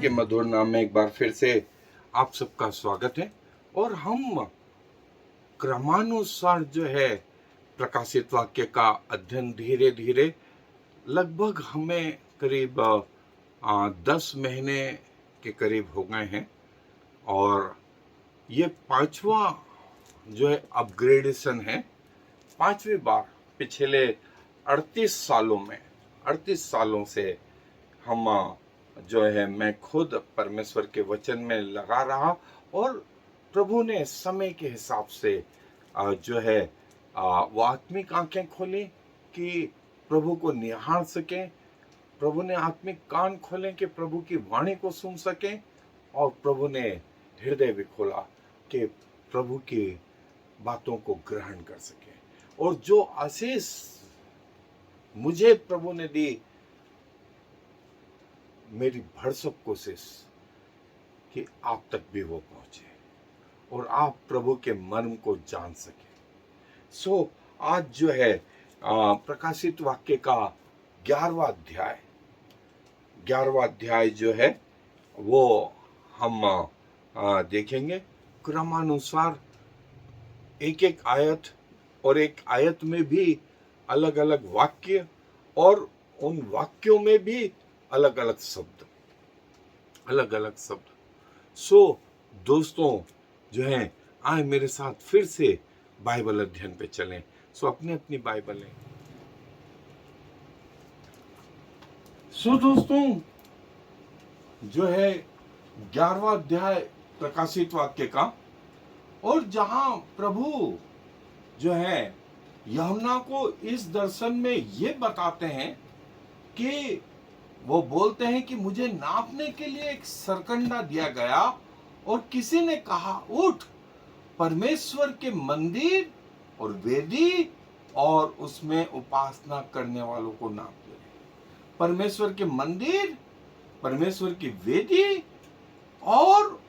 के मधुर नाम में एक बार फिर से आप सबका स्वागत है। और हम क्रमानुसार जो है प्रकाशित वाक्य का अध्ययन धीरे धीरे लगभग हमें करीब 10 महीने के करीब हो गए हैं। और ये 5वां जो है अपग्रेडेशन है, 5वीं बार। पिछले 38 सालों से हम जो है मैं खुद परमेश्वर के वचन में लगा रहा, और प्रभु ने समय के हिसाब से जो है वो आत्मिक आंखें खोली कि प्रभु को निहार सकें। प्रभु ने आत्मिक कान खोले कि प्रभु की वाणी को सुन सकें, और प्रभु ने हृदय भी खोला कि प्रभु की बातों को ग्रहण कर सकें। और जो आशीष मुझे प्रभु ने दी, मेरी भरसक कोशिश कि आप तक भी वो पहुंचे और आप प्रभु के मर्म को जान सके। आज जो है प्रकाशित वाक्य का 11वां अध्याय जो है वो हम देखेंगे क्रमानुसार, एक एक आयत, और एक आयत में भी अलग अलग वाक्य, और उन वाक्यों में भी अलग अलग शब्द। दोस्तों जो है, आए मेरे साथ फिर से बाइबल अध्ययन पे चलें। अपनी अपनी बाइबल लें। दोस्तों जो है 11वां अध्याय प्रकाशित वाक्य का, और जहां प्रभु जो है यूहन्ना को इस दर्शन में ये बताते हैं कि वो बोलते हैं कि मुझे नापने के लिए एक सरकंडा दिया गया, और किसी ने कहा, उठ परमेश्वर के मंदिर और वेदी और उसमें उपासना करने वालों को नाप ले। परमेश्वर के मंदिर, परमेश्वर की वेदी और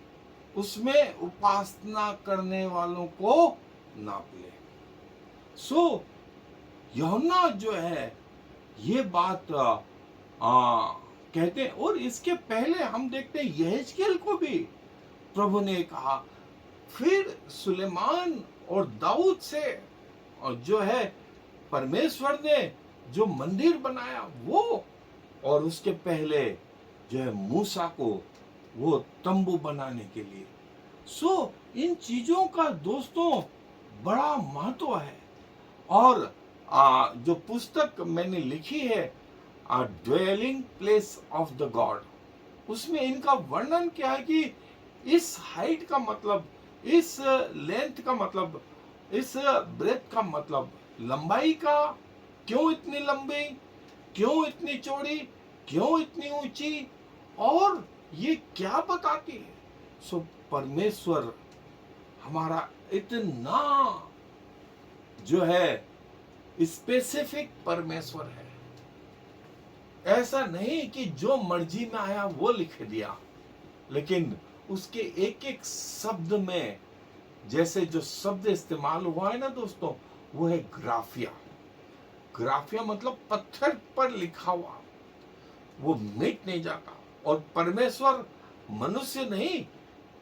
उसमें उपासना करने वालों को नाप ले। यूहन्ना जो है ये बात कहते हैं। और इसके पहले हम देखते हैं यहेजकेल को भी प्रभु ने कहा। फिर सुलेमान और दाऊद से जो है परमेश्वर ने जो मंदिर बनाया वो, और उसके पहले जो है मूसा को वो तंबू बनाने के लिए। इन चीजों का दोस्तों बड़ा महत्व है। और जो पुस्तक मैंने लिखी है dwelling place of the God, उसमें इनका वर्णन क्या है कि इस हाइट का मतलब, इस लेंथ का मतलब, इस ब्रेथ का मतलब, लंबाई का, क्यों इतनी लंबी, क्यों इतनी चौड़ी, क्यों इतनी ऊंची, और ये क्या बताती है। परमेश्वर हमारा इतना जो है स्पेसिफिक परमेश्वर है। ऐसा नहीं कि जो मर्जी में आया वो लिख दिया, लेकिन उसके एक एक शब्द में, जैसे जो शब्द इस्तेमाल हुआ है ना दोस्तों, वो है ग्राफिया मतलब पत्थर पर लिखा हुआ, वो मिट नहीं जाता। और परमेश्वर मनुष्य नहीं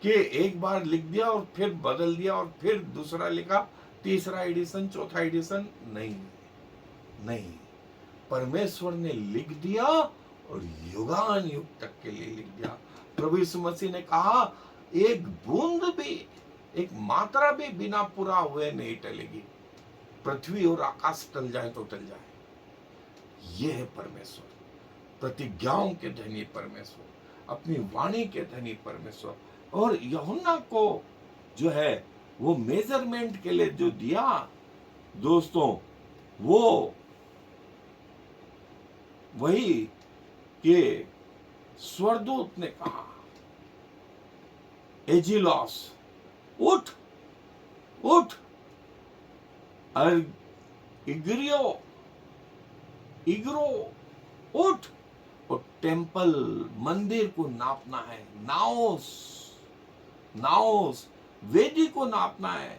कि एक बार लिख दिया और फिर बदल दिया और फिर दूसरा लिखा, तीसरा एडिशन, चौथा एडिशन, नहीं। परमेश्वर ने लिख दिया और युगान युग तक के लिए लिख दिया। प्रभु यीशु मसीह ने कहा, एक बूंद भी, एक मात्रा भी बिना पूरा हुए नहीं टलेगी। पृथ्वी और आकाश टल जाए तो टल जाए। ये है परमेश्वर, प्रतिज्ञाओं के धनी परमेश्वर, अपनी वाणी के धनी परमेश्वर। और यूहन्ना को जो है वो मेजरमेंट के लिए जो दिया दोस्तों, वो वही कि स्वर्गदूत ने कहा, एजिलॉस उठ, और इग्रो उठ, और टेम्पल मंदिर को नापना है। नाओस वेदी को नापना है।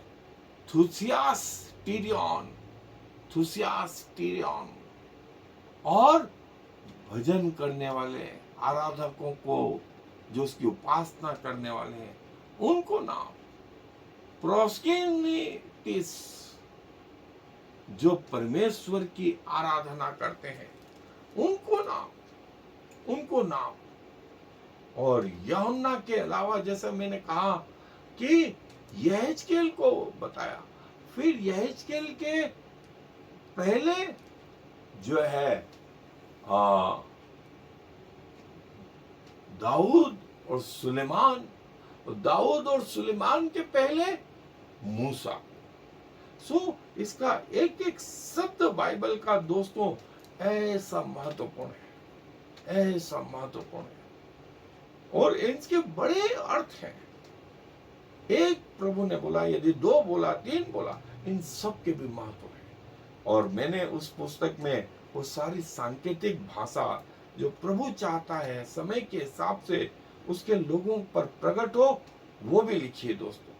थुसियास टीरियन, और भजन करने वाले आराधकों को जो उसकी उपासना करने वाले हैं उनको नाप। प्रोस्केनिटिस, जो परमेश्वर की आराधना करते हैं उनको नाप, उनको नाप। और यूहन्ना के अलावा जैसा मैंने कहा कि यहेजकेल को बताया, फिर यहेजकेल के पहले जो है दाऊद और सुलेमान, दाऊद और सुलेमान के पहले मूसा। इसका एक एक शब्द बाइबल का दोस्तों ऐसा महत्वपूर्ण है, ऐसा महत्वपूर्ण है, और इनके बड़े अर्थ हैं। एक प्रभु ने बोला, यदि 2 बोला 3 बोला, इन सब के भी महत्व है। और मैंने उस पुस्तक में वो सारी सांकेतिक भाषा जो प्रभु चाहता है समय के हिसाब से उसके लोगों पर प्रकट हो, वो भी लिखी है दोस्तों।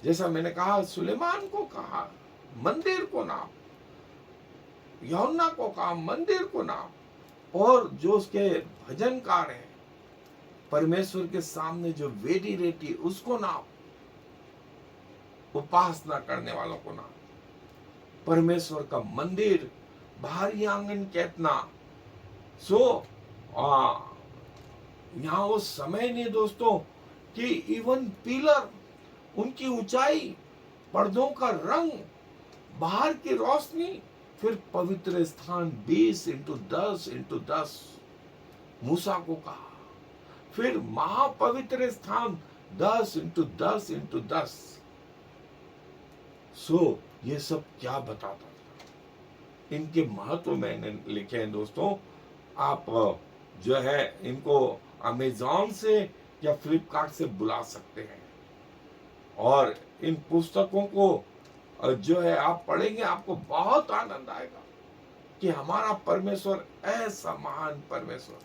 जैसा मैंने कहा, सुलेमान को कहा मंदिर को नाप, यूहन्ना को कहा मंदिर को नाप, और जो उसके भजनकार हैं परमेश्वर के सामने जो वेदी रहती उसको नाप, उपासना करने वालों को नाप, परमेश्वर का मंदिर, बाहरी आंगन कितना। यहाँ वो समय नहीं दोस्तों कि इवन पिलर, उनकी ऊंचाई, पर्दों का रंग, बाहर की रोशनी, फिर पवित्र स्थान 20x10x10 मूसा को कहा, फिर महापवित्र स्थान 10x10x10। ये सब क्या बताता था, इनके महत्व मैंने लिखे हैं दोस्तों। आप जो है इनको अमेज़न से या फ्लिपकार्ट से बुला सकते हैं, और इन पुस्तकों को जो है आप पढ़ेंगे, आपको बहुत आनंद आएगा कि हमारा परमेश्वर ऐसा महान परमेश्वर।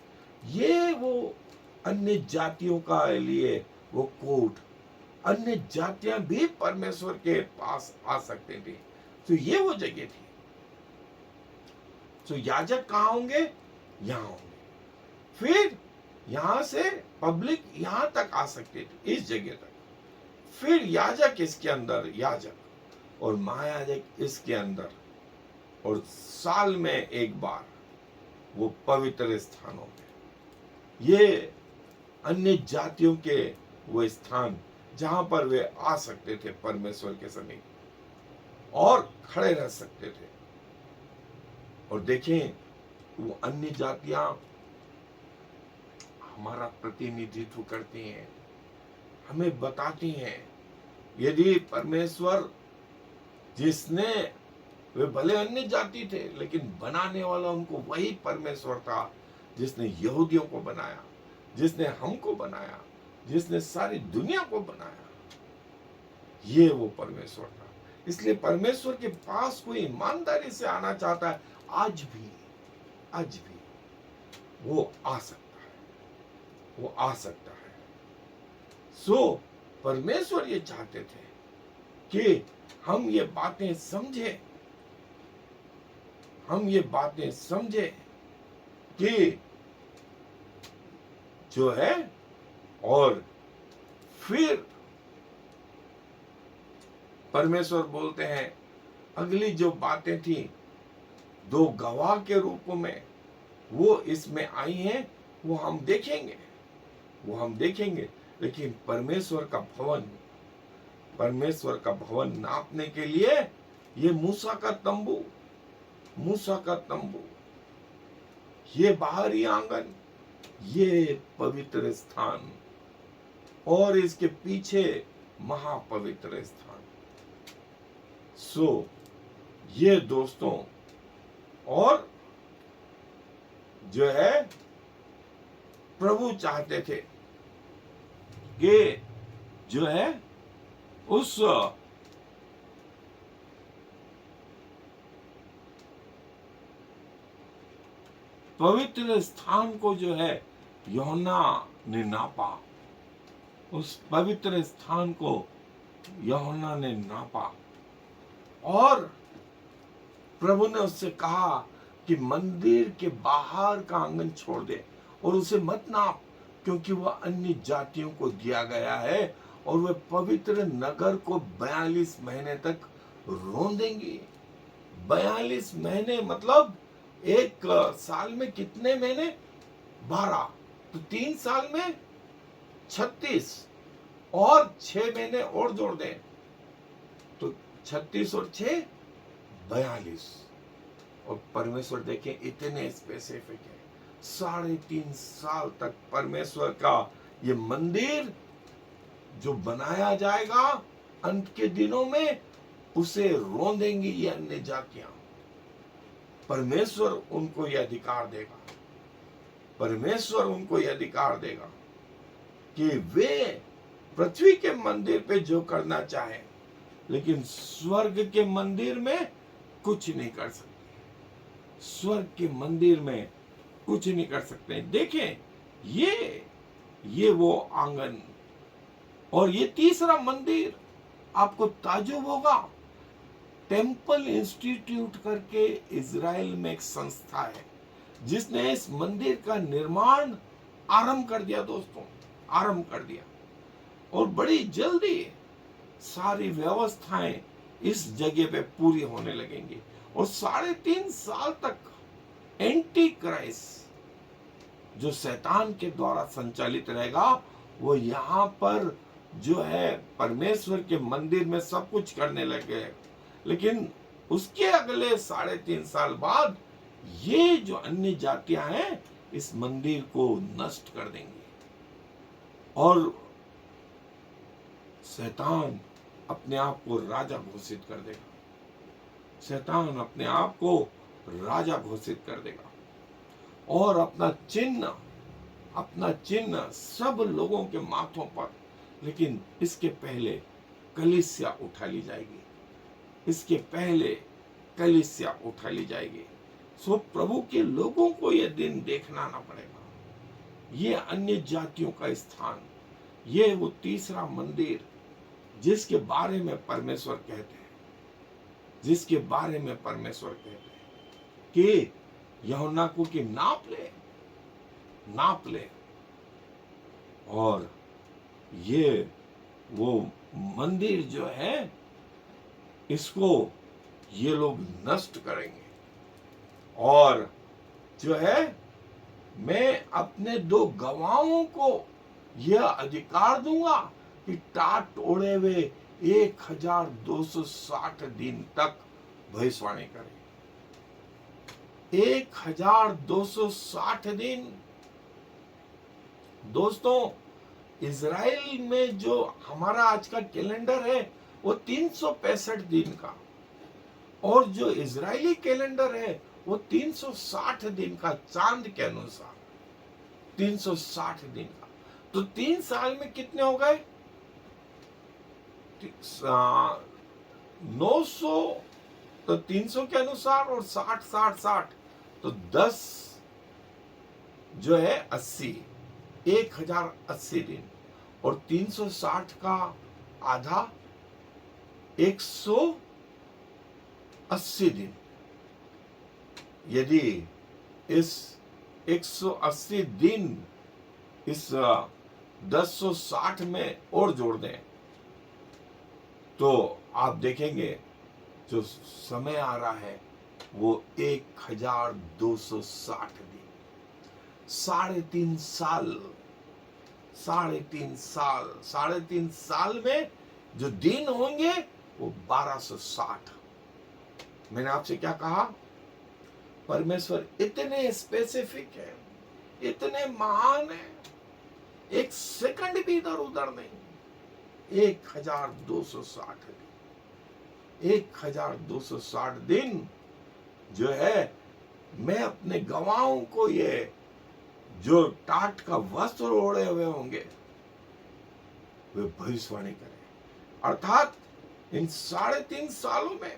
ये वो अन्य जातियों का लिए वो कोट, अन्य जातियां भी परमेश्वर के पास आ सकते थे, तो ये वो जगह थी। तो याजक कहाँ होंगे? यहाँ होंगे। फिर यहां से पब्लिक यहां तक आ सकती थी, इस जगह तक। फिर याजक इसके अंदर, याजक और महायाजक इसके अंदर, और साल में एक बार वो पवित्र स्थानों में, ये अन्य जातियों के वो स्थान जहां पर वे आ सकते थे परमेश्वर के समीप और खड़े रह सकते थे। और देखें, वो अन्य जातियां हमारा प्रतिनिधित्व करती हैं, हमें बताती हैं। यदि परमेश्वर जिसने, वे भले अन्य जाति थे लेकिन बनाने वाला उनको वही परमेश्वर था जिसने यहूदियों को बनाया, जिसने हमको बनाया, जिसने सारी दुनिया को बनाया, ये वो परमेश्वर था। इसलिए परमेश्वर के पास कोई ईमानदारी से आना चाहता है, आज भी वो आ सकता है, वो आ सकता है। परमेश्वर ये चाहते थे कि हम ये बातें समझें, हम ये बातें समझें कि जो है, और फिर परमेश्वर बोलते हैं अगली जो बातें थी 2 गवाह के रूप में वो इसमें आई हैं, वो हम देखेंगे, वो हम देखेंगे। लेकिन परमेश्वर का भवन नापने के लिए ये मूसा का तंबू, ये बाहरी आंगन, ये पवित्र स्थान, और इसके पीछे महापवित्र स्थान। ये दोस्तों, और जो है प्रभु चाहते थे कि जो है उस पवित्र स्थान को जो है यूहन्ना ने नापा, उस पवित्र स्थान को यूहन्ना ने नापा, और प्रभु ने उससे कहा कि मंदिर के बाहर का आंगन छोड़ दे और उसे मत नाप, क्योंकि वह अन्य जातियों को दिया गया है और वे पवित्र नगर को 42 महीने तक रौंदेंगी। 42 महीने मतलब एक साल में कितने महीने? 12। तो 3 साल में 36 और 6 महीने और जोड़ दें तो 36 और 6 42। और परमेश्वर देखें इतने स्पेसिफिक है, 3.5 साल तक परमेश्वर का ये मंदिर जो बनाया जाएगा अंत के दिनों में, उसे रौंदेंगी ये अन्य जातियां। परमेश्वर उनको यह अधिकार देगा, परमेश्वर उनको यह अधिकार देगा कि वे पृथ्वी के मंदिर पे जो करना चाहे, लेकिन स्वर्ग के मंदिर में कुछ नहीं कर सकते। स्वर्ग के मंदिर में कुछ नहीं कर सकते। देखें ये वो आंगन, और ये तीसरा मंदिर आपको ताज्जुब होगा। टेम्पल इंस्टीट्यूट करके इजराइल में एक संस्था है जिसने इस मंदिर का निर्माण आरंभ कर दिया दोस्तों, आरंभ कर दिया। और बड़ी जल्दी सारी व्यवस्थाएं इस जगह पे पूरी होने लगेंगी और 3.5 साल तक एंटी क्राइस्ट जो शैतान के द्वारा संचालित रहेगा, वो यहाँ पर जो है परमेश्वर के मंदिर में सब कुछ करने लगे। लेकिन उसके अगले 3.5 साल बाद ये जो अन्य जातियां हैं इस मंदिर को नष्ट कर देंगे और शैतान अपने आप को राजा घोषित कर देगा। शैतान अपने आप को राजा घोषित कर देगा और अपना चिन्ह सब लोगों के माथों पर। लेकिन इसके पहले कलीसिया उठा ली जाएगी, इसके पहले कलीसिया उठा ली जाएगी। सो प्रभु के लोगों को यह दिन देखना ना पड़ेगा। ये अन्य जातियों का स्थान, ये वो तीसरा मंदिर जिसके बारे में परमेश्वर कहते हैं, जिसके बारे में परमेश्वर कहते हैं कि यूहन्ना को कि नाप ले। और ये वो मंदिर जो है इसको ये लोग नष्ट करेंगे। और जो है मैं अपने 2 गवाहों को यह अधिकार दूंगा कि टाट ओढ़े हुए 1260 दिन तक भविष्यवाणी करें। 1260 दिन दोस्तों, इजराइल में जो हमारा आज का कैलेंडर है वो 365 दिन का, और जो इजरायली कैलेंडर है वो 360 दिन का, चांद के अनुसार 360 दिन का। तो 3 साल में कितने हो गए? 900, तो 300 के अनुसार, और 60 तो 10 जो है 80, 1080 दिन, और 360 का आधा 180 दिन। यदि इस 180 दिन इस 1060 में और जोड़ दें तो आप देखेंगे जो समय आ रहा है वो 1260 दिन। 3.5 साल में जो दिन होंगे वो 1260। मैंने आपसे क्या कहा? परमेश्वर इतने स्पेसिफिक है, इतने महान है, एक सेकंड भी इधर उधर नहीं। 1260 दिन, 1260 दिन जो है मैं अपने गवाहों को ये जो टाट का वस्त्र ओढ़े हुए होंगे वे भविष्यवाणी करें। अर्थात इन 3.5 सालों में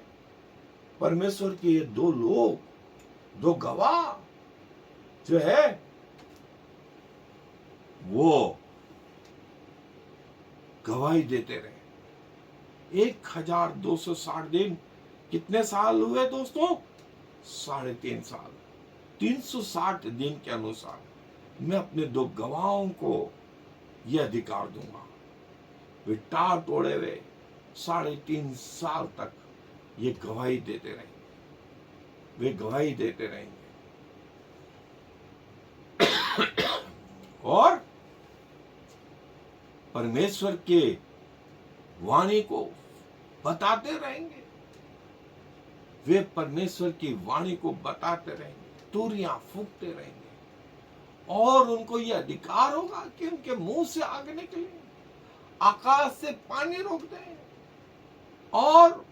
परमेश्वर के ये 2 लोग, 2 गवाह जो है वो गवाही देते रहे। 1260 दिन कितने साल हुए दोस्तों? 3.5 साल। 360 दिन के अनुसार। मैं अपने दो गवाहों को यह अधिकार दूंगा, वे टार तोड़े हुए 3.5 साल तक ये गवाही देते रहेंगे, वे गवाही देते रहेंगे और परमेश्वर के वाणी को बताते रहेंगे, वे परमेश्वर की वाणी को बताते रहेंगे, तुरियां फूंकते रहेंगे और उनको यह अधिकार होगा कि उनके मुंह से आग निकले, आकाश से पानी रोक दें और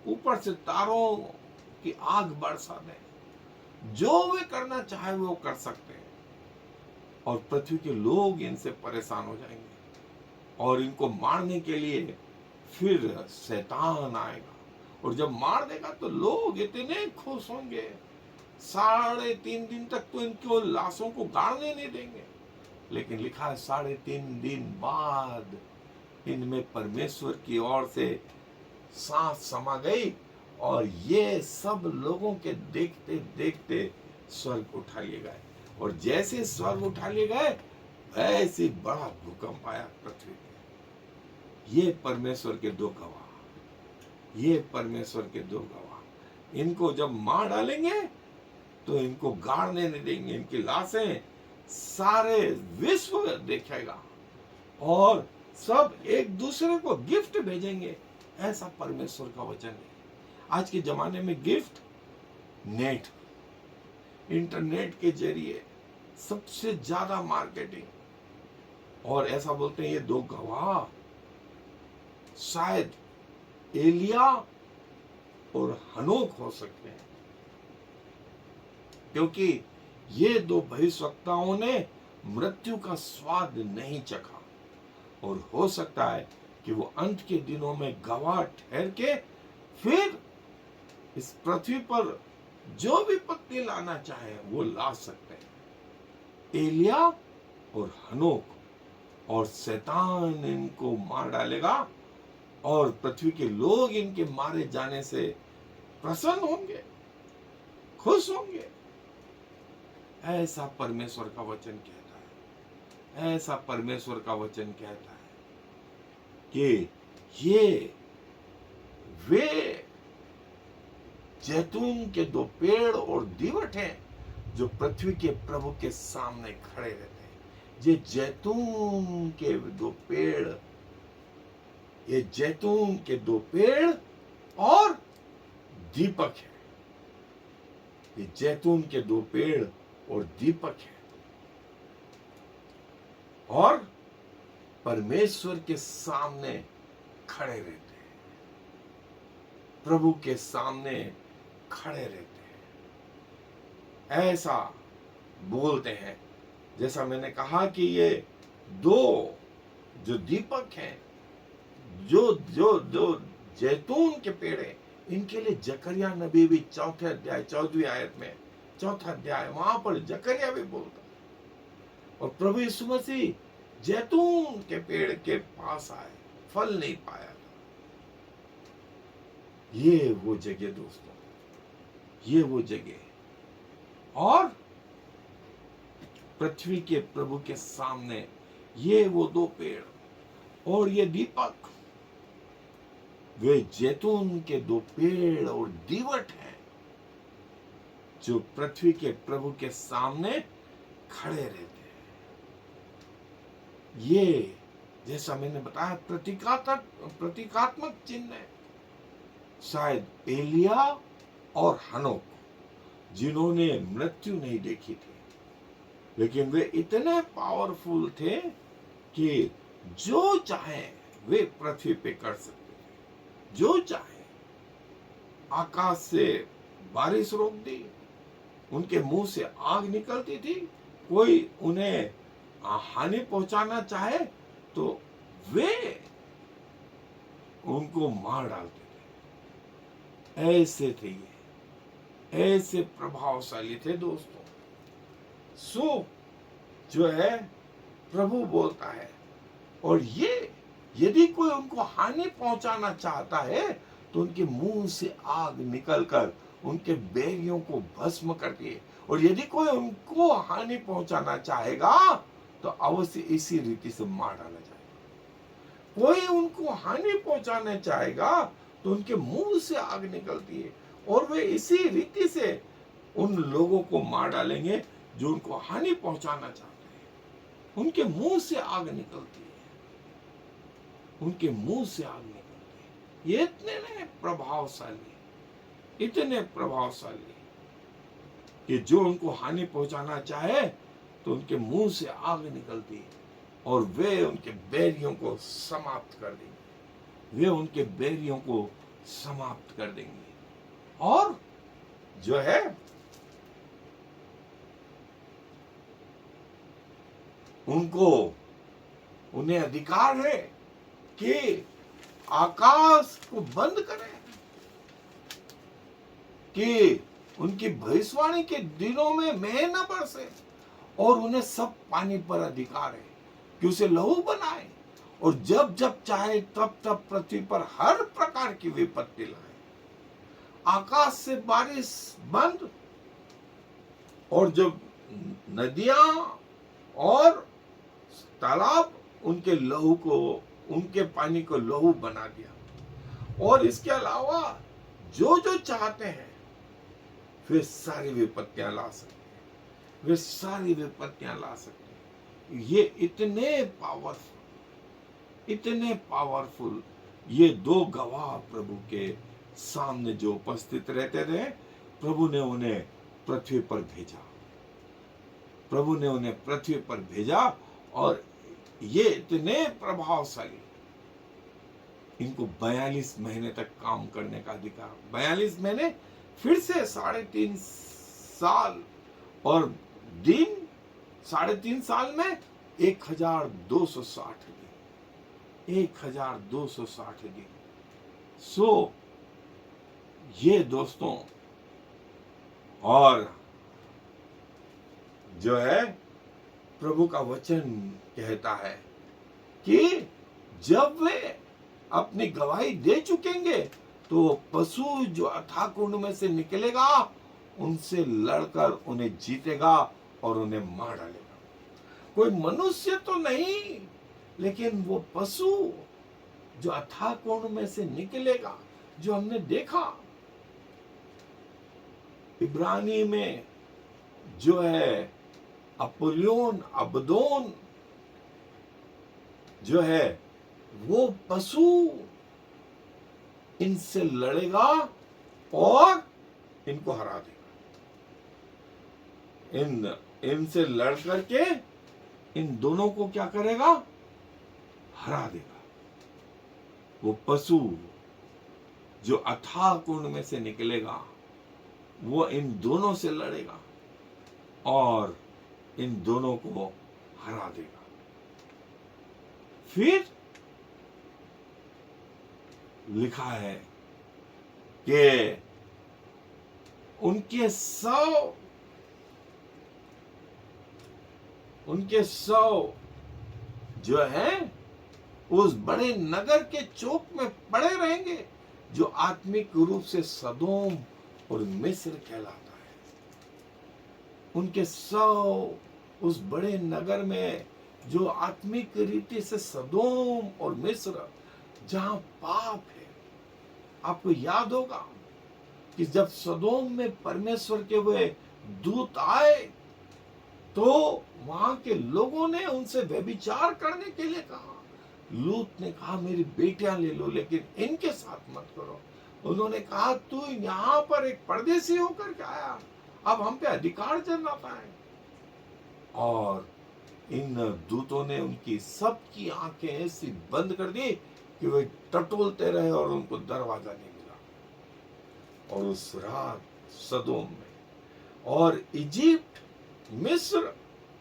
ऊपर से तारों की आग बरसा दें। जो वे करना चाहे वो कर सकते हैं और पृथ्वी के लोग इनसे परेशान हो जाएंगे और इनको मारने के लिए फिर शैतान आएगा और जब मार देगा तो लोग इतने खुश होंगे, 3.5 दिन तक तो इनको लाशों को गाड़ने नहीं देंगे। लेकिन लिखा है 3.5 दिन बाद इनमें परमेश्वर की ओर से सांस समा गई और ये सब लोगों के देखते देखते स्वर्ग उठा लिए गए और जैसे स्वर्ग उठा लिए गए ऐसे बड़ा भूकंप आया पृथ्वी पे। ये परमेश्वर के दो गवाह, ये परमेश्वर के दो गवाह, इनको जब मार डालेंगे तो इनको गाड़ने नहीं देंगे, इनकी लाशें सारे विश्व देखेगा और सब एक दूसरे को गिफ्ट भेजेंगे। ऐसा परमेश्वर का वचन है। आज के जमाने में गिफ्ट नेट, इंटरनेट के जरिए सबसे ज्यादा मार्केटिंग और ऐसा बोलते हैं ये दो गवाह शायद एलिया और हनोक हो सकते हैं, क्योंकि ये दो भविष्यवक्ताओं ने मृत्यु का स्वाद नहीं चखा और हो सकता है कि वो अंत के दिनों में गवाह ठहर के फिर इस पृथ्वी पर जो भी पत्नी लाना चाहे वो ला सकते हैं। एलिया और हनोक और शैतान इनको मार डालेगा और पृथ्वी के लोग इनके मारे जाने से प्रसन्न होंगे, खुश होंगे। ऐसा परमेश्वर का वचन कहता है, ऐसा परमेश्वर का वचन कहता है कि ये वे जैतून के दो पेड़ और दीवट हैं जो पृथ्वी के प्रभु के सामने खड़े रहते हैं। ये जैतून के दो पेड़, ये जैतून के दो पेड़ और दीपक है, ये जैतून के दो पेड़ और दीपक है और परमेश्वर के सामने खड़े रहते हैं, प्रभु के सामने खड़े रहते हैं। ऐसा बोलते हैं, जैसा मैंने कहा कि ये दो जो दीपक हैं, जो जो जो जैतून के पेड़ हैं, इनके लिए जकरिया नबी भी 4 अध्याय 14वीं आयत में, 4 अध्याय वहां पर जकरिया भी बोलता है। और प्रभु यीशु मसीह जैतून के पेड़ के पास आए, फल नहीं पाया था। ये वो जगह दोस्तों, ये वो जगह और पृथ्वी के प्रभु के सामने ये वो दो पेड़ और ये दीपक, वे जैतून के दो पेड़ और दीवट हैं जो पृथ्वी के प्रभु के सामने खड़े रहते हैं। ये जैसा मैंने बताया प्रतीकात्मक चिन्ह है। शायद एलिया और हनोक जिन्होंने मृत्यु नहीं देखी थी, लेकिन वे इतने पावरफुल थे कि जो चाहे वे पृथ्वी पे कर सकते थे, जो चाहे। आकाश से बारिश रोक दी, उनके मुंह से आग निकलती थी, कोई उन्हें हानि पहुंचाना चाहे तो वे उनको मार डालते थे। ऐसे थे ये, ऐसे प्रभावशाली थे दोस्तों। सो जो है प्रभु बोलता है, और ये यदि कोई उनको हानि पहुंचाना चाहता है तो उनके मुंह से आग निकलकर उनके बैरियों को भस्म करती है और यदि कोई उनको हानि पहुंचाना चाहेगा तो अवश्य इसी रीति से मार डाला जाएगा। कोई उनको हानि पहुंचाने चाहेगा तो उनके मुंह से आग निकलती है और वे इसी रीति से उन लोगों को मार डालेंगे जो उनको हानि पहुंचाना चाहते हैं। उनके मुंह से आग निकलती है, उनके मुंह से आग निकलती है। ये इतने प्रभावशाली कि जो उनको हानि पहुंचाना चाहे तो उनके मुंह से आग निकलती है और वे उनके बैरियों को समाप्त कर देंगे। वे उनके बैरियों को समाप्त कर देंगे। और जो है उन्हें अधिकार है कि आकाश को बंद करें, कि उनकी भविष्यवाणी के दिनों में मेघ न बरसे, और उन्हें सब पानी पर अधिकार है कि उसे लहू बनाए और जब जब चाहे तब तब पृथ्वी पर हर प्रकार की विपत्ति लाए। आकाश से बारिश बंद और जब नदियां और तालाब उनके पानी को लहू बना दिया। और इसके अलावा जो जो चाहते हैं वे सारी विपत्तियां ला सकते हैं, वे सारी विपत्तियां ला सकते हैं। ये इतने पावरफुल ये दो गवाह प्रभु के सामने जो उपस्थित रहते थे, प्रभु ने उन्हें पृथ्वी पर भेजा। प्रभु ने उन्हें पृथ्वी पर भेजा और ये इतने प्रभावशाली, इनको 42 महीने तक काम करने का अधिकार। 42 महीने फिर से 3.5 साल और दिन, 3.5 साल में 1260 दिन, 1260 दिन। सो ये दोस्तों, और जो है प्रभु का वचन कहता है कि जब वे अपनी गवाही दे चुकेंगे तो पशु जो अथाह कुंड में से निकलेगा उनसे लड़कर उन्हें जीतेगा और उन्हें मार डालेगा। कोई मनुष्य तो नहीं, लेकिन वो पशु जो अथाह कुंड में से निकलेगा, जो हमने देखा इब्रानी में जो है अबदोन जो है, वो पशु इनसे लड़ेगा और इनको हरा देगा। इनसे लड़ करके इन दोनों को क्या करेगा? हरा देगा। वो पशु जो अथाह कुंड में से निकलेगा वो इन दोनों से लड़ेगा और इन दोनों को हरा देगा। फिर लिखा है कि उनके 100 जो है उस बड़े नगर के चौक में पड़े रहेंगे जो आत्मिक रूप से सदोम और मिस्र कहलाता है। उनके 100 उस बड़े नगर में जो आत्मिक रीति से सदोम और मिस्र, जहां पाप है। आपको याद होगा कि जब सदोम में परमेश्वर के वे दूत आए तो वहां के लोगों ने उनसे व्यभिचार करने के लिए कहा। लूत ने कहा मेरी बेटियां ले लो, लेकिन इनके साथ मत करो। उन्होंने कहा तू यहाँ पर एक परदेसी होकर के आया, अब हम पे अधिकार जमाता है। और इन दूतों ने उनकी सबकी आंखें ऐसी बंद कर दी कि वे टटोलते रहे और उनको दरवाजा नहीं मिला। और उस रात सदोम में और इजिप्ट, मिस्र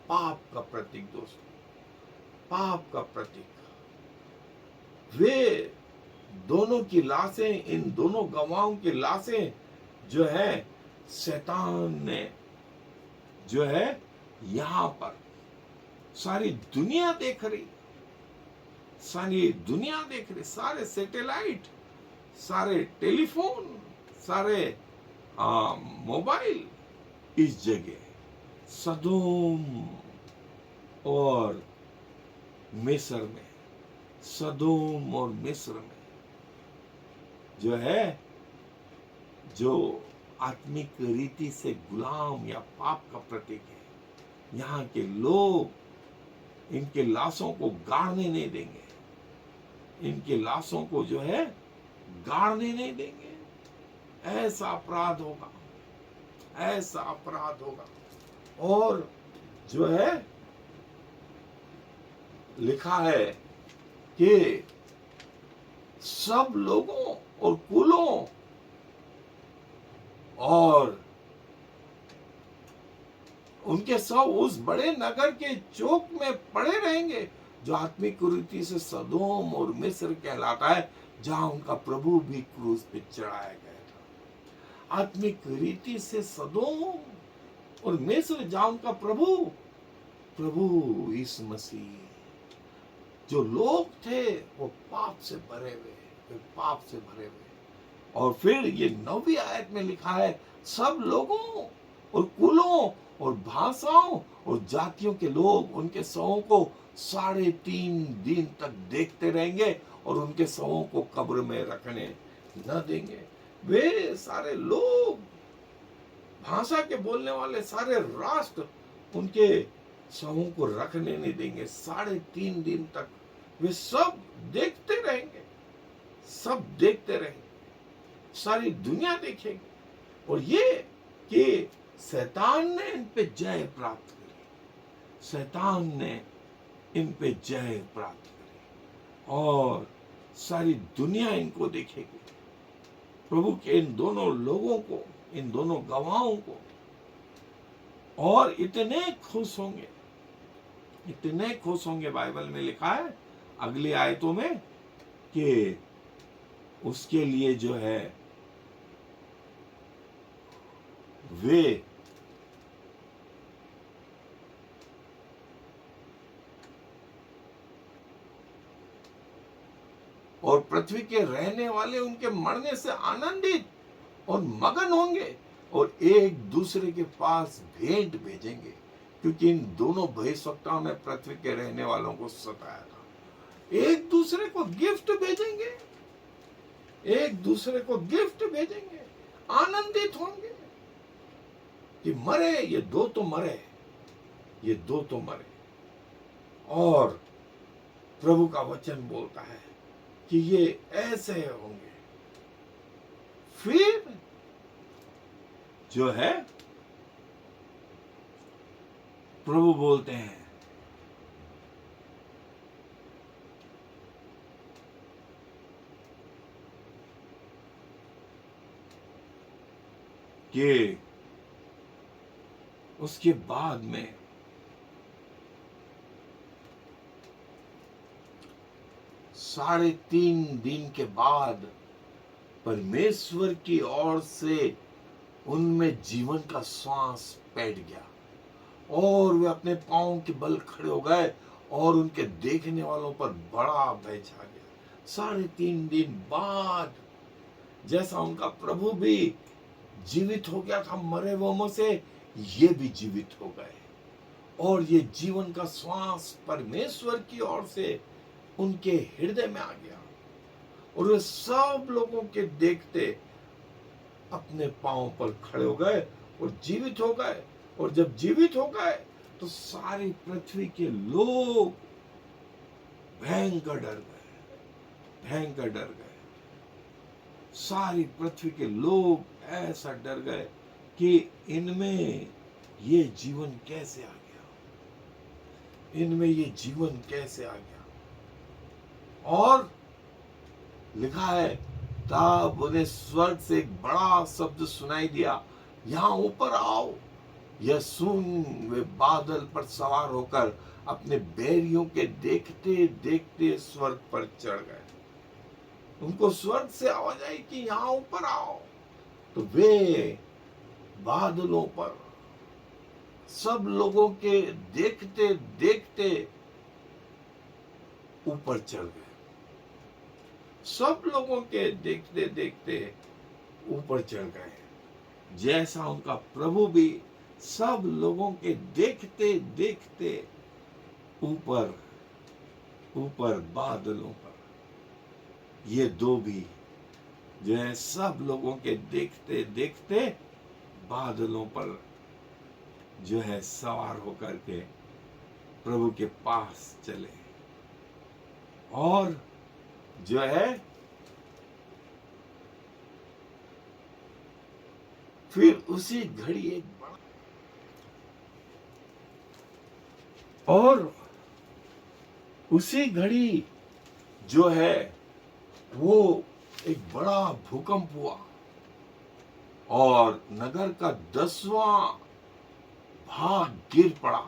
पाप का प्रतीक दोस्तों, पाप का प्रतीक। वे दोनों की लाशें, इन दोनों गवाहों की लाशें जो है शैतान ने जो है यहां पर सारी दुनिया देख रही, सारे सैटेलाइट, सारे टेलीफोन, सारे मोबाइल, इस जगह सदोम और मिस्र में, सदोम और मिस्र में जो है, जो आत्मिक रीति से गुलाम या पाप का प्रतीक है, यहाँ के लोग इनके लाशों को गाड़ने नहीं देंगे, इनके लाशों को जो है गाड़ने नहीं देंगे। ऐसा अपराध होगा, ऐसा अपराध होगा। और जो है लिखा है कि सब लोगों और कुलों और उनके सब उस बड़े नगर के चौक में पड़े रहेंगे जो आत्मिक कुरीति से सदोम और मिस्र कहलाता है, जहां उनका प्रभु भी क्रूस पे चढ़ाया गया था। आत्मिक रीति से सदोम और मिस्र, जहां उनका प्रभु यीशु मसीह, जो लोग थे वो पाप से भरे हुए, वे पाप से भरे हुए। और फिर ये 9वीं आयत में लिखा है, सब लोगों और कुलों और भाषाओं और जातियों के लोग उनके शवों को 3.5 दिन तक देखते रहेंगे और उनके शवों को कब्र में रखने न देंगे। वे सारे लोग, भाषा के बोलने वाले सारे राष्ट्र उनके शवों को रखने नहीं देंगे। 3.5 दिन तक वे सब देखते रहेंगे, सब देखते रहेंगे, सारी दुनिया देखेगी। और ये कि शैतान ने इन पे जय प्राप्त करी, शैतान ने इन पे जय प्राप्त करी और सारी दुनिया इनको देखेगी, प्रभु के इन दोनों लोगों को, इन दोनों गवाहों को। और इतने खुश होंगे, इतने खुश होंगे। बाइबल में लिखा है अगली आयतों में कि उसके लिए जो है वे और पृथ्वी के रहने वाले उनके मरने से आनंदित और मगन होंगे और एक दूसरे के पास भेंट भेजेंगे, क्योंकि इन दोनों भविष्यवक्ताओं ने पृथ्वी के रहने वालों को सताया था। एक दूसरे को गिफ्ट भेजेंगे, एक दूसरे को गिफ्ट भेजेंगे, आनंदित होंगे कि मरे ये दो तो मरे, ये दो तो मरे। और प्रभु का वचन बोलता है कि ये ऐसे होंगे। फिर जो है प्रभु बोलते हैं कि उसके बाद में 3.5 दिन के बाद परमेश्वर की ओर से उनमें जीवन का श्वास बैठ गया और वे अपने पांव के बल खड़े हो गए और उनके देखने वालों पर बड़ा भय छा गया। 3.5 दिन बाद जैसा उनका प्रभु भी जीवित हो गया था मरे हुओं से, ये भी जीवित हो गए और ये जीवन का श्वास परमेश्वर की ओर से उनके हृदय में आ गया और वे सब लोगों के देखते अपने पांव पर खड़े हो गए और जीवित हो गए। और जब जीवित हो गए तो सारी पृथ्वी के लोग भयंकर डर गए, भयंकर डर गए। सारी पृथ्वी के लोग ऐसा डर गए कि इनमें ये जीवन कैसे आ गया, इनमें ये जीवन कैसे आ गया। और लिखा है तब उन्हें स्वर्ग से एक बड़ा शब्द सुनाई दिया, यहाँ ऊपर आओ। यह सुन वे बादल पर सवार होकर अपने बैरियों के देखते देखते स्वर्ग पर चढ़ गए। उनको स्वर्ग से आवाज आई कि यहाँ ऊपर आओ, तो वे बादलों पर सब लोगों के देखते देखते ऊपर चढ़ गए। सब लोगों के देखते देखते ऊपर चढ़ गए, जैसा उनका प्रभु भी सब लोगों के देखते देखते ऊपर ऊपर बादलों पर ये दो भी जो है सब लोगों के देखते देखते बादलों पर जो है सवार होकर के प्रभु के पास चले और जो है फिर उसी घड़ी एक बड़ा और उसी घड़ी जो है वो एक बड़ा भूकंप हुआ और नगर का 10वां भाग गिर पड़ा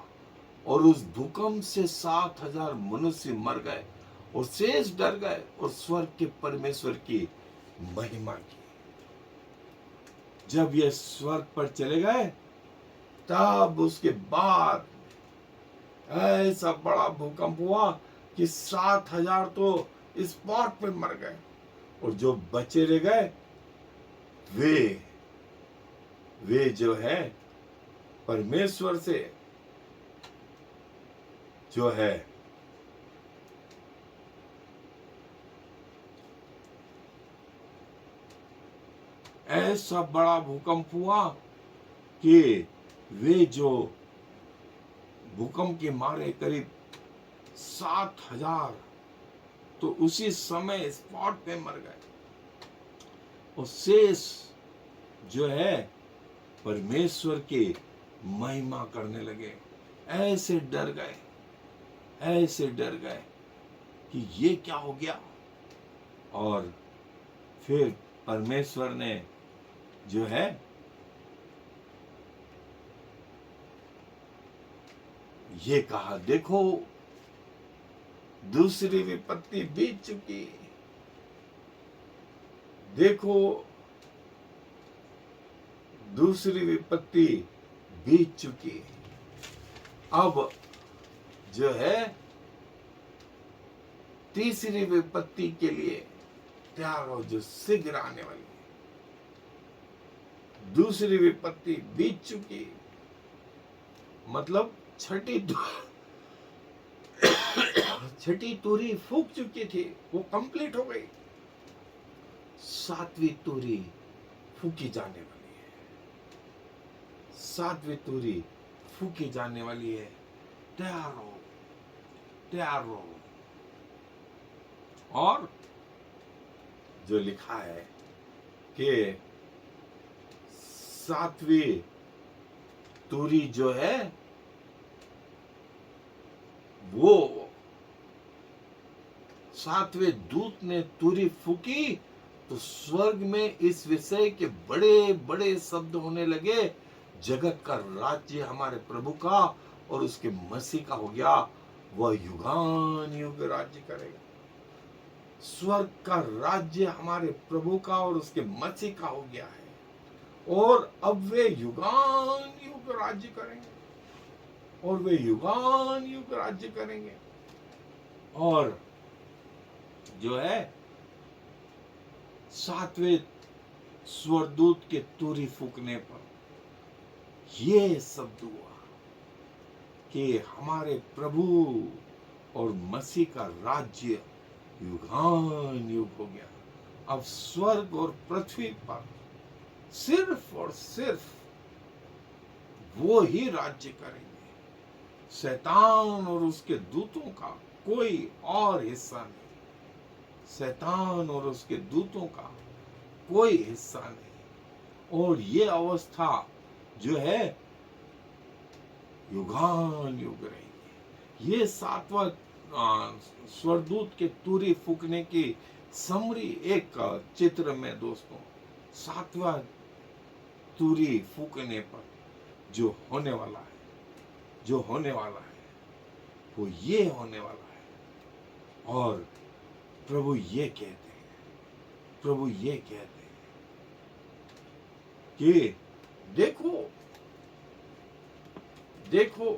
और उस भूकंप से 7,000 मनुष्य मर गए और शेष डर गए और स्वर्ग के परमेश्वर की महिमा की। जब ये स्वर्ग पर चले गए तब उसके बाद ऐसा बड़ा भूकंप हुआ कि 7,000 तो स्पॉट पे मर गए और जो बचे रह गए वे जो है परमेश्वर से जो है ऐसा बड़ा भूकंप हुआ कि वे जो भूकंप के मारे करीब 7,000 तो उसी समय स्पॉट पे मर गए और शेष जो है परमेश्वर की महिमा करने लगे। ऐसे डर गए कि ये क्या हो गया। और फिर परमेश्वर ने जो है ये कहा, देखो दूसरी विपत्ति बीत चुकी, देखो दूसरी विपत्ति बीत चुकी। अब जो है तीसरी विपत्ति के लिए तैयार हो जो शीघ्र आने वाली है। दूसरी विपत्ति बीत चुकी मतलब छठी तूरी फूक चुकी थी, वो कंप्लीट हो गई। 7वीं तूरी फूकी जाने वाली है। 7वीं तूरी फूकी जाने वाली है। तैयार हो। और जो लिखा है कि 7वीं तूरी जो है वो 7वें दूत ने तूरी फूकी तो स्वर्ग में इस विषय के बड़े बड़े शब्द होने लगे, जगत का राज्य हमारे प्रभु का और उसके मसीह का हो गया, वह युगान युग राज्य करेगा। स्वर्ग का राज्य हमारे प्रभु का और उसके मसीह का हो गया है और अब वे युगान युग राज्य करेंगे। और जो है 7वें स्वरदूत के तूरी फूकने पर ये शब्द हुआ कि हमारे प्रभु और मसीह का राज्य युगान युग हो गया। अब स्वर्ग और पृथ्वी पर सिर्फ और सिर्फ वो ही राज्य करेंगे। शैतान और उसके दूतों का कोई और हिस्सा नहीं। शैतान और उसके दूतों का कोई हिस्सा नहीं। और ये अवस्था जो है युगान युग रहेगी। ये 7वां स्वरदूत के तूरी फूकने की समरी एक चित्र में दोस्तों, 7वां तूरी फूकने पर जो होने वाला है वो ये होने वाला है। और प्रभु ये कहते हैं कि देखो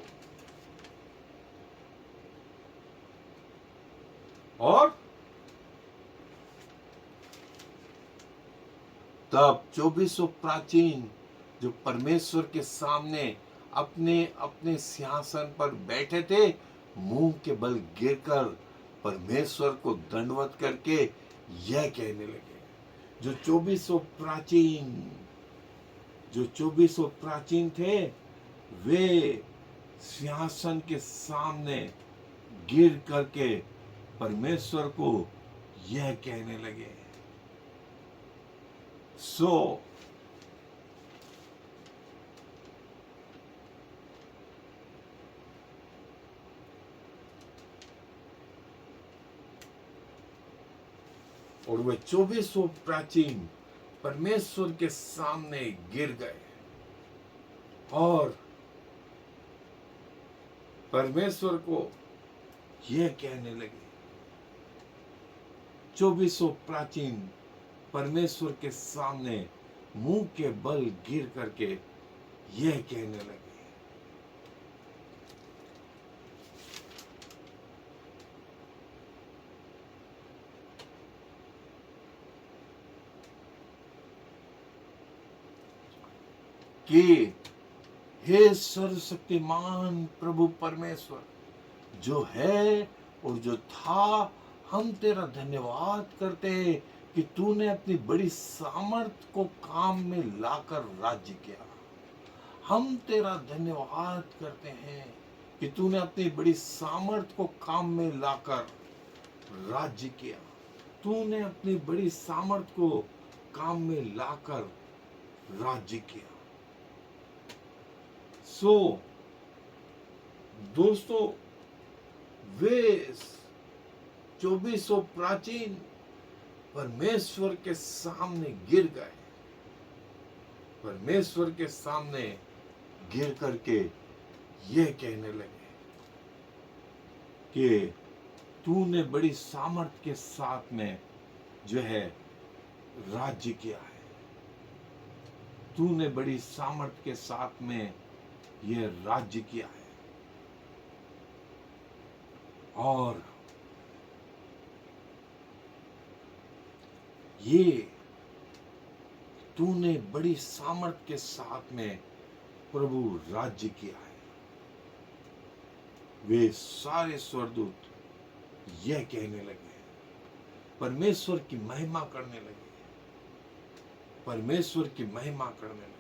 और तब 2400 प्राचीन जो परमेश्वर के सामने अपने अपने सिंहासन पर बैठे थे, मुंह के बल गिरकर परमेश्वर को दंडवत करके यह कहने लगे। जो 2400 प्राचीन थे, वे सिंहासन के सामने गिर करके परमेश्वर को यह कहने लगे। और वे 2400 प्राचीन परमेश्वर के सामने गिर गए और परमेश्वर को यह कहने लगे। 2400 प्राचीन परमेश्वर के सामने मुंह के बल गिर करके यह कहने लगे। कि हे सर्वशक्तिमान प्रभु परमेश्वर, जो है और जो था, हम तेरा धन्यवाद करते हैं कि तूने अपनी बड़ी सामर्थ को काम में लाकर राज्य किया। हम तेरा धन्यवाद करते हैं कि तूने अपनी बड़ी सामर्थ को काम में लाकर राज्य किया। तूने अपनी बड़ी सामर्थ को काम में लाकर राज्य किया। दोस्तों, वे 2400 प्राचीन परमेश्वर के सामने गिर गए। परमेश्वर के सामने गिर करके यह कहने लगे कि तूने बड़ी सामर्थ के साथ में जो है राज्य किया है। तूने बड़ी सामर्थ के साथ में यह राज्य किया है। और ये तूने बड़ी सामर्थ के साथ में प्रभु राज्य किया है। वे सारे स्वर्गदूत यह कहने लगे, परमेश्वर की महिमा करने लगे, परमेश्वर की महिमा करने लगे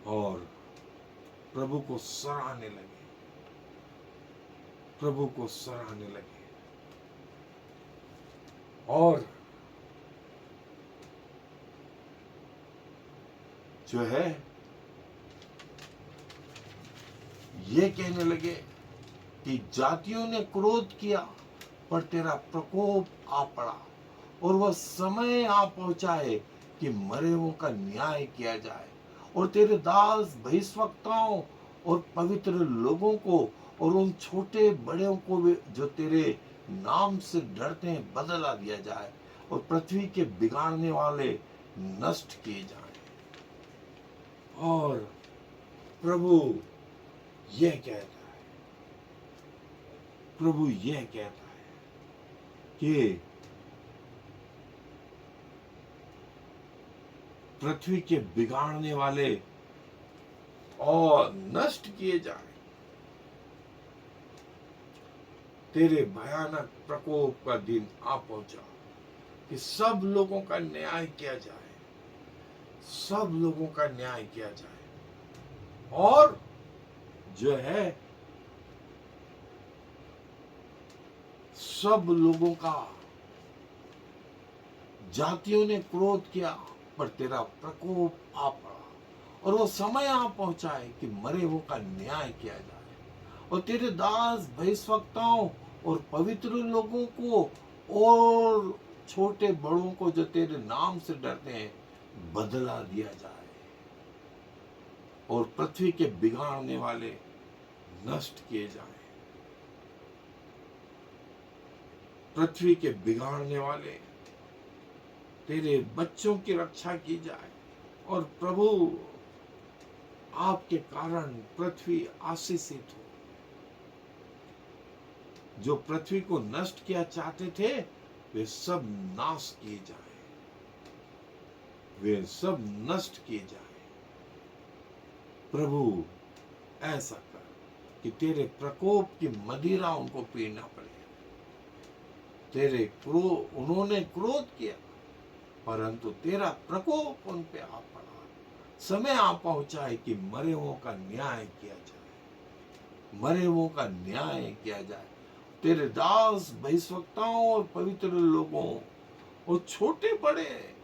और प्रभु को सराहने लगे, प्रभु को सराहने लगे। और जो है ये कहने लगे कि जातियों ने क्रोध किया, पर तेरा प्रकोप आ पड़ा और वह समय आ पहुंचा है कि मरे हुओं का न्याय किया जाए और तेरे दास भविष्यवक्ताओं और पवित्र लोगों को और उन छोटे बड़ों को भी जो तेरे नाम से डरते हैं बदला दिया जाए और पृथ्वी के बिगाड़ने वाले नष्ट किए जाएं। और प्रभु यह कहता है, प्रभु यह कहता है कि पृथ्वी के बिगाड़ने वाले और नष्ट किए जाए। तेरे भयानक प्रकोप का दिन आ पहुंचा कि सब लोगों का न्याय किया जाए, सब लोगों का न्याय किया जाए। और जो है सब लोगों का, जातियों ने क्रोध किया पर तेरा प्रकोप आ पड़ा और वो समय आ पहुंचा है कि मरे हुओं का न्याय किया जाए और तेरे दास भविष्यवक्ताओं और पवित्र लोगों को और छोटे बड़ों को जो तेरे नाम से डरते हैं बदला दिया जाए और पृथ्वी के बिगाड़ने वाले नष्ट किए जाएं। पृथ्वी के बिगाड़ने वाले, तेरे बच्चों की रक्षा की जाए और प्रभु आपके कारण पृथ्वी आशीषित हो। जो पृथ्वी को नष्ट किया चाहते थे वे सब नाश किए जाए, वे सब नष्ट किए जाए। प्रभु ऐसा कर कि तेरे प्रकोप की मदिरा उनको पीना पड़े। तेरे क्रोध, उन्होंने क्रोध किया परंतु तेरा प्रकोप उन पे आ पड़ा। समय आ पहुंचा है कि मरे हुओं का न्याय किया जाए, मरे हुओं का न्याय किया जाए। तेरे दास भविष्यवक्ताओं और पवित्र लोगों और छोटे बड़े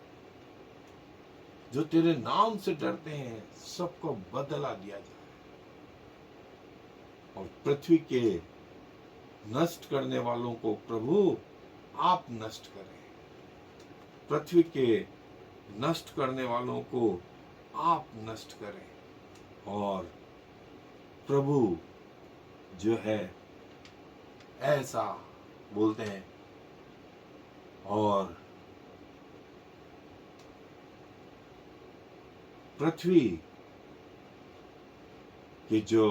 जो तेरे नाम से डरते हैं सबको बदला दिया जाए, और पृथ्वी के नष्ट करने वालों को प्रभु आप नष्ट करें। पृथ्वी के नष्ट करने वालों को आप नष्ट करें। और प्रभु जो है ऐसा बोलते हैं, और पृथ्वी के जो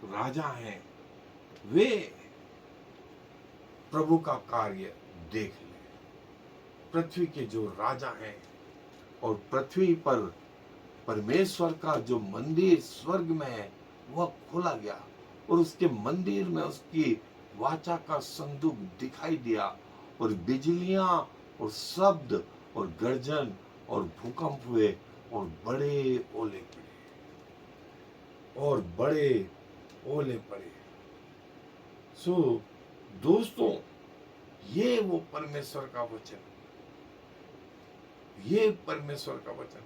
राजा हैं वे प्रभु का कार्य देख लें। पृथ्वी के जो राजा हैं, और पृथ्वी पर परमेश्वर का जो मंदिर स्वर्ग में है वह खोला गया, और उसके मंदिर में उसकी वाचा का संदूक दिखाई दिया, और बिजलियां और शब्द और गर्जन और भूकंप हुए, और बड़े ओले पड़े, और बड़े ओले पड़े। सो दोस्तों, ये वो परमेश्वर का वचन, ये परमेश्वर का वचन,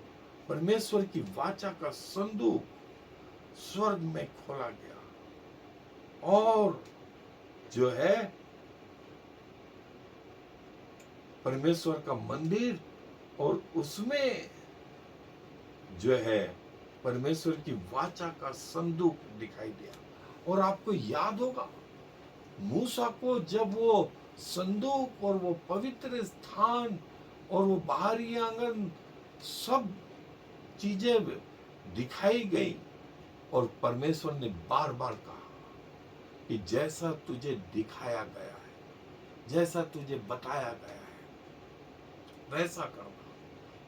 परमेश्वर की वाचा का संदूक स्वर्ग में खोला गया, और जो है परमेश्वर का मंदिर, और उसमें जो है परमेश्वर की वाचा का संदूक दिखाई दिया। और आपको याद होगा मूसा को जब वो संदूक और वो पवित्र स्थान और वो बाहरी आंगन सब चीजें दिखाई गई, और परमेश्वर ने बार बार कहा कि जैसा तुझे दिखाया गया है, जैसा तुझे बताया गया है वैसा करना,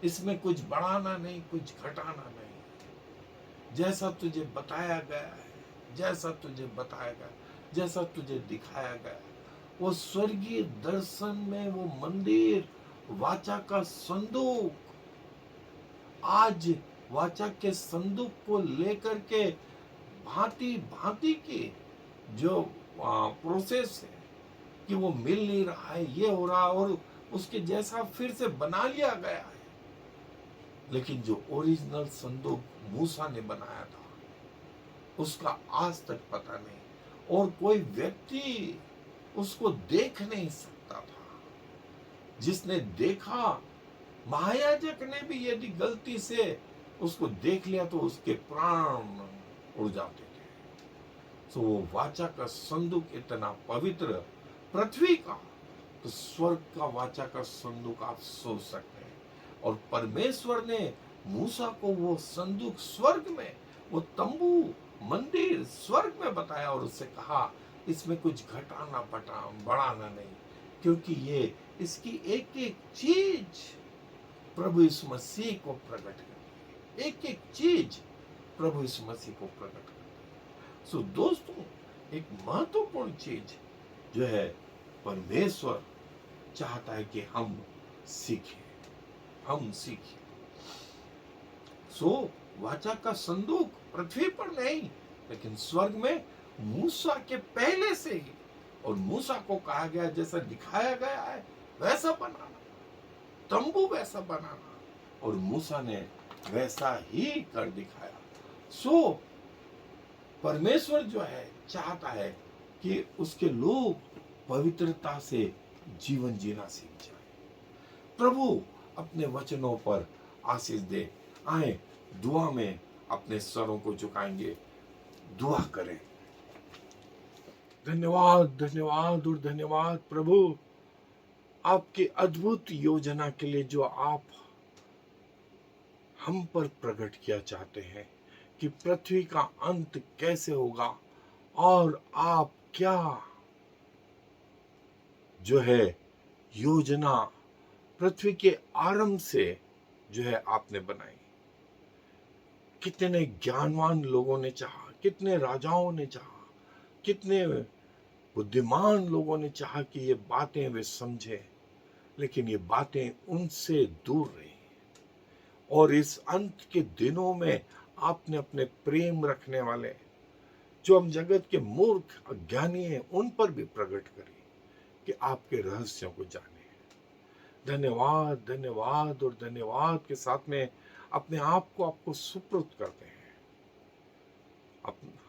इसमें कुछ बढ़ाना नहीं, कुछ घटाना नहीं। जैसा तुझे बताया गया है, जैसा तुझे बताया गया, जैसा तुझे दिखाया गया, वो स्वर्गीय दर्शन में वो मंदिर, वाचा का संदूक, आज वाचा के संदूक को लेकर के भांति भांति की जो प्रोसेस है कि वो मिल नहीं रहा है, ये हो रहा, और उसके जैसा फिर से बना लिया गया है। लेकिन जो ओरिजिनल संदूक मूसा ने बनाया था उसका आज तक पता नहीं, और कोई व्यक्ति उसको देख नहीं सकता था। जिसने देखा, महायाजक ने भी यदि गलती से उसको देख लिया तो उसके प्राण उड़ जाते थे। तो वो वाचा का संदूक इतना पवित्र, पृथ्वी का तो स्वर्ग का वाचा का संदूक आप सोच सकते हैं। और परमेश्वर ने मूसा को वो संदूक स्वर्ग में, वो तंबू मंदिर स्वर्ग में बताया, और उससे कहा इसमें कुछ घटाना बढ़ाना नहीं, क्योंकि ये इसकी एक एक चीज प्रभु यीशु मसीह को प्रकट करती है, एक एक चीज प्रभु यीशु मसीह को प्रकट करती है। सो दोस्तों, एक महत्वपूर्ण चीज जो है परमेश्वर चाहता है कि हम सीखें, हम सीखें। सो वाचा का संदूक पृथ्वी पर नहीं लेकिन स्वर्ग में मूसा के पहले से ही, और मूसा को कहा गया जैसा दिखाया गया है वैसा बनाना, तंबू वैसा बनाना, और मूसा ने वैसा ही कर दिखाया। सो परमेश्वर जो है चाहता है कि उसके लोग पवित्रता से जीवन जीना सीख जाए। प्रभु अपने वचनों पर आशीष दे। आए दुआ में अपने स्वरों को झुकाएंगे, दुआ करें। धन्यवाद, धन्यवाद और धन्यवाद प्रभु, आपकी अद्भुत योजना के लिए जो आप हम पर प्रकट किया चाहते हैं कि पृथ्वी का अंत कैसे होगा, और आप क्या जो है योजना पृथ्वी के आरंभ से जो है आपने बनाई। कितने ज्ञानवान लोगों ने चाहा, कितने राजाओं ने चाहा, कितने बुद्धिमान लोगों ने चाहा कि ये बातें वे समझे, लेकिन ये बातें उनसे दूर रही। और इस अंत के दिनों में आपने अपने प्रेम रखने वाले, जो हम जगत के मूर्ख अज्ञानी हैं, उन पर भी प्रकट करी कि आपके रहस्यों को जाने। धन्यवाद, धन्यवाद और धन्यवाद के साथ में अपने आप को आपको सुपुर्द करते हैं।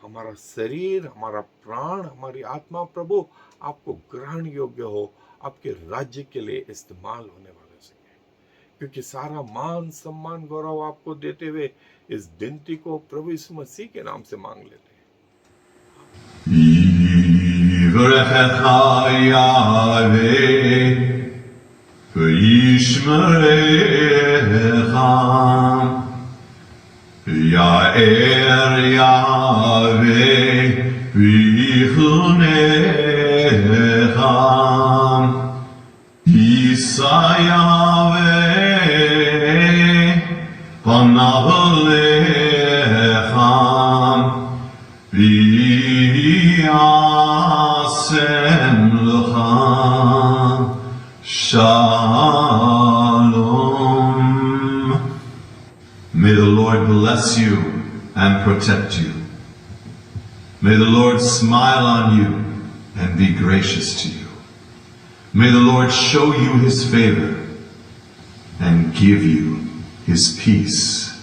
हमारा शरीर, हमारा प्राण, हमारी आत्मा प्रभु आपको ग्रहण योग्य हो, आपके राज्य के लिए इस्तेमाल होने वाले सके। क्योंकि सारा मान, सम्मान, गौरव आपको देते हुए इस विनती को प्रभु यीशु मसीह के नाम से मांग लेते हैं। Ya'er Yahweh v'yichunecha Yisa Yahweh panav alecha v'yasem lecha Shalom. May the Lord bless you and protect you. May the Lord smile on you and be gracious to you. May the Lord show you his favor and give you his peace.